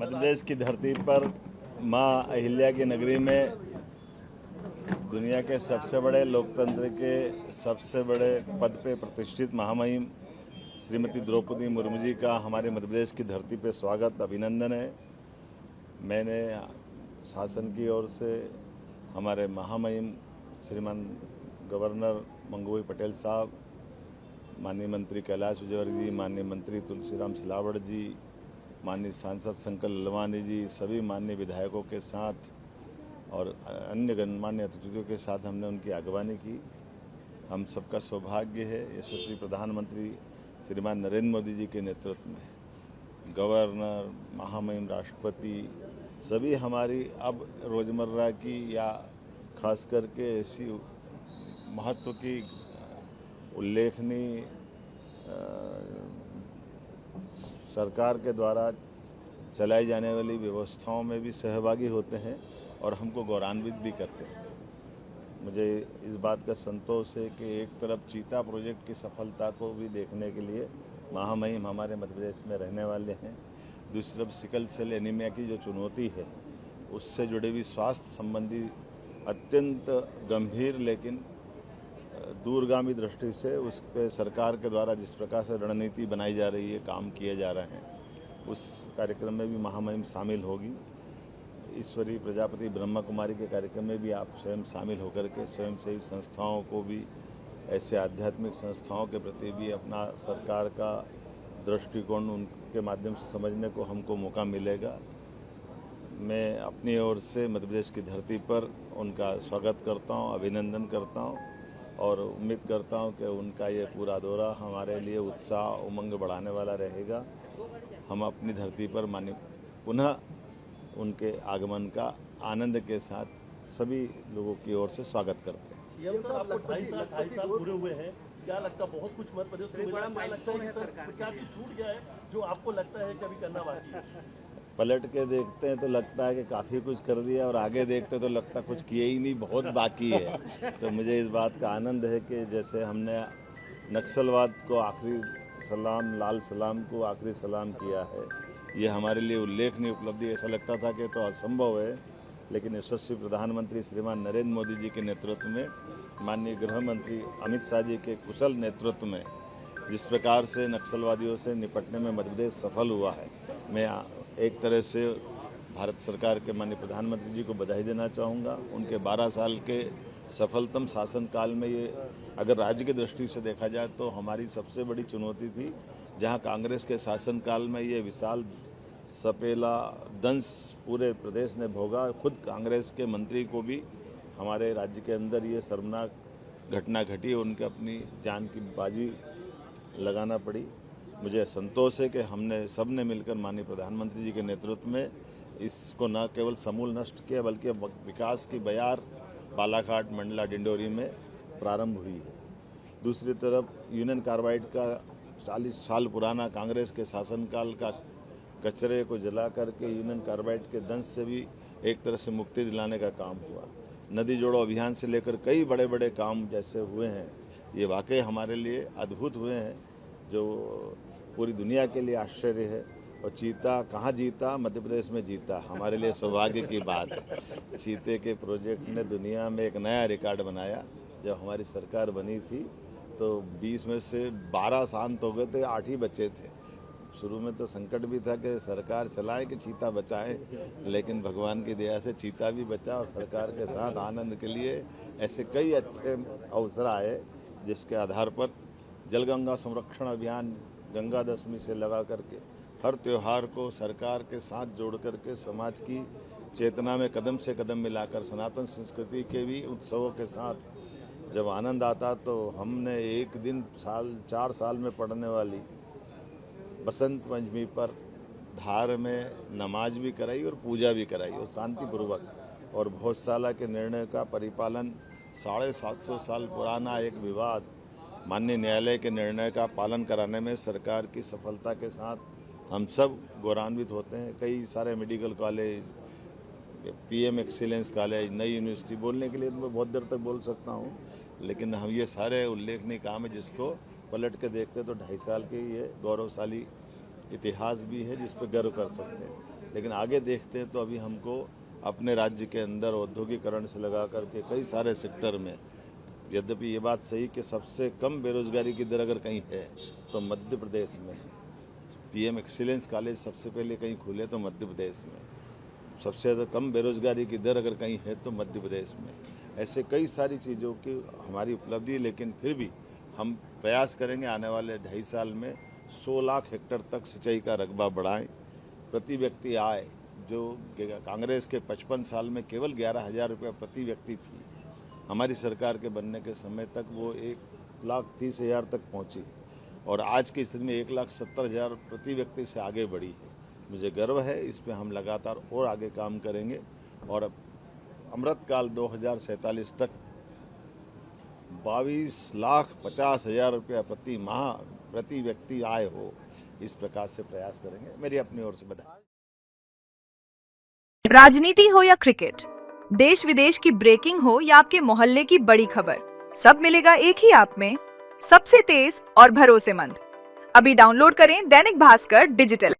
मध्य प्रदेश की धरती पर मां अहिल्या की नगरी में दुनिया के सबसे बड़े लोकतंत्र के सबसे बड़े पद पे प्रतिष्ठित महामहिम श्रीमती द्रौपदी मुर्मू जी का हमारे मध्य प्रदेश की धरती पे स्वागत अभिनंदन है। मैंने शासन की ओर से हमारे महामहिम श्रीमान गवर्नर मंगूभाई पटेल साहब, माननीय मंत्री कैलाश विजयवर्गीय जी, माननीय मंत्री तुलसीराम सिलावट जी, माननीय सांसद शंकर ललवानी जी, सभी माननीय विधायकों के साथ और अन्य गणमान्य अतिथियों के साथ हमने उनकी आगवानी की। हम सबका सौभाग्य है यशस्वी प्रधानमंत्री श्रीमान नरेंद्र मोदी जी के नेतृत्व में गवर्नर, महामहिम राष्ट्रपति सभी हमारी अब रोज़मर्रा की या खास करके ऐसी महत्व की उल्लेखनीय सरकार के द्वारा चलाई जाने वाली व्यवस्थाओं में भी सहभागी होते हैं और हमको गौरवान्वित भी करते हैं। मुझे इस बात का संतोष है कि एक तरफ चीता प्रोजेक्ट की सफलता को भी देखने के लिए महामहिम हमारे मध्य प्रदेश में रहने वाले हैं, दूसरी तरफ सिकल सेल एनीमिया की जो चुनौती है उससे जुड़े हुई स्वास्थ्य संबंधी अत्यंत गंभीर लेकिन दूरगामी दृष्टि से उस पर सरकार के द्वारा जिस प्रकार से रणनीति बनाई जा रही है, काम किए जा रहे हैं, उस कार्यक्रम में भी महामहिम शामिल होगी। ईश्वरी प्रजापति ब्रह्मा कुमारी के कार्यक्रम में भी आप स्वयं शामिल होकर के स्वयंसेवी संस्थाओं को भी, ऐसे आध्यात्मिक संस्थाओं के प्रति भी अपना सरकार का दृष्टिकोण उनके माध्यम से समझने को हमको मौका मिलेगा। मैं अपनी ओर से मध्य प्रदेश की धरती पर उनका स्वागत करता हूं, अभिनंदन करता हूं और उम्मीद करता हूं कि उनका ये पूरा दौरा हमारे लिए उत्साह उमंग बढ़ाने वाला रहेगा। हम अपनी धरती पर पुनः उनके आगमन का आनंद के साथ सभी लोगों की ओर से स्वागत करते हैं। सीएम साहब, आपको 2.5 साल पूरे हुए हैं, क्या लगता है बहुत कुछ मध्य प्रदेश को मिला, क्या लगता है कि सर क्या चीज छूट गया है जो आपको लगता है कि अभी करना बाकी है? पलट के देखते हैं तो लगता है कि काफ़ी कुछ कर दिया और आगे देखते तो लगता कुछ किए ही नहीं, बहुत बाकी है। तो मुझे इस बात का आनंद है कि जैसे हमने नक्सलवाद को आखिरी सलाम, लाल सलाम को आखिरी सलाम किया है, ये हमारे लिए उल्लेखनीय उपलब्धि। ऐसा लगता था कि तो असंभव है, लेकिन यशस्वी प्रधानमंत्री श्रीमान नरेंद्र मोदी जी के नेतृत्व में, माननीय गृह मंत्री अमित शाह जी के कुशल नेतृत्व में जिस प्रकार से नक्सलवादियों से निपटने में मध्य प्रदेश सफल हुआ है, मैं एक तरह से भारत सरकार के माननीय प्रधानमंत्री जी को बधाई देना चाहूँगा। उनके 12 साल के सफलतम शासनकाल में ये अगर राज्य की दृष्टि से देखा जाए तो हमारी सबसे बड़ी चुनौती थी, जहां कांग्रेस के शासनकाल में ये विशाल सपेला दंश पूरे प्रदेश ने भोगा। खुद कांग्रेस के मंत्री को भी हमारे राज्य के अंदर ये शर्मनाक घटना घटी, उनके अपनी जान की बाजी लगाना पड़ी। मुझे संतोष है कि हमने सबने मिलकर माननीय प्रधानमंत्री जी के नेतृत्व में इसको न केवल समूल नष्ट किया बल्कि विकास की बयार बालाघाट, मंडला, डिंडोरी में प्रारंभ हुई है। दूसरी तरफ यूनियन कार्बाइड का 40 साल पुराना कांग्रेस के शासनकाल का कचरे को जला करके यूनियन कार्बाइड के दंश से भी एक तरह से मुक्ति दिलाने का काम हुआ। नदी जोड़ो अभियान से लेकर कई बड़े बड़े काम जैसे हुए हैं, ये वाकई हमारे लिए अद्भुत हुए हैं, जो पूरी दुनिया के लिए आश्चर्य है। और चीता कहाँ जीता? मध्य प्रदेश में जीता, हमारे लिए सौभाग्य की बात है। चीते के प्रोजेक्ट ने दुनिया में एक नया रिकॉर्ड बनाया। जब हमारी सरकार बनी थी तो 20 में से 12 शांत हो गए थे, 8 ही बचे थे। शुरू में तो संकट भी था कि सरकार चलाए कि चीता बचाए, लेकिन भगवान की दया से चीता भी बचा और सरकार के साथ आनंद के लिए ऐसे कई अच्छे अवसर आए, जिसके आधार पर जलगंगा संरक्षण अभियान गंगा दशमी से लगा करके हर त्यौहार को सरकार के साथ जोड़ करके समाज की चेतना में कदम से कदम मिलाकर सनातन संस्कृति के भी उत्सवों के साथ जब आनंद आता, तो हमने एक दिन 4 साल में पड़ने वाली बसंत पंचमी पर धार में नमाज भी कराई और पूजा भी कराई और शांतिपूर्वक। और भोजशाला के निर्णय का परिपालन 750 साल पुराना एक विवाद माननीय न्यायालय के निर्णय का पालन कराने में सरकार की सफलता के साथ हम सब गौरवान्वित होते हैं। कई सारे medical college, PM excellence college, नई यूनिवर्सिटी, बोलने के लिए मैं बहुत देर तक बोल सकता हूँ, लेकिन हम ये सारे उल्लेखनीय काम है जिसको पलट के देखते तो 2.5 साल के ये गौरवशाली इतिहास भी है जिस पर गर्व कर सकते हैं। लेकिन आगे देखते हैं तो अभी हमको अपने राज्य के अंदर औद्योगिकरण से लगा करके कई सारे सेक्टर में, यद्यपि ये बात सही कि सबसे कम बेरोजगारी की दर अगर कहीं है तो मध्य प्रदेश में। पीएम एक्सीलेंस कॉलेज सबसे पहले कहीं खुले तो मध्य प्रदेश में। सबसे ज़्यादा कम बेरोजगारी की दर अगर कहीं है तो मध्य प्रदेश में। ऐसे कई सारी चीज़ों की हमारी उपलब्धि, लेकिन फिर भी हम प्रयास करेंगे आने वाले 2.5 साल में 100 लाख हेक्टेयर तक सिंचाई का रकबा बढ़ाएं। प्रति व्यक्ति आय जो कांग्रेस के 55 साल में केवल 11,000 रुपये प्रति व्यक्ति थी, हमारी सरकार के बनने के समय तक वो 1,30,000 तक पहुंची और आज की स्थिति में 1,70,000 प्रति व्यक्ति से आगे बढ़ी है। मुझे गर्व है, इस पे हम लगातार और आगे काम करेंगे और अमृतकाल 2047 तक 22,50,000 रुपया प्रति माह प्रति व्यक्ति आय हो, इस प्रकार से प्रयास करेंगे। मेरी अपनी ओर से बधाई। राजनीति हो या क्रिकेट, देश विदेश की ब्रेकिंग हो या आपके मोहल्ले की बड़ी खबर, सब मिलेगा एक ही ऐप में, सबसे तेज और भरोसेमंद। अभी डाउनलोड करें दैनिक भास्कर डिजिटल।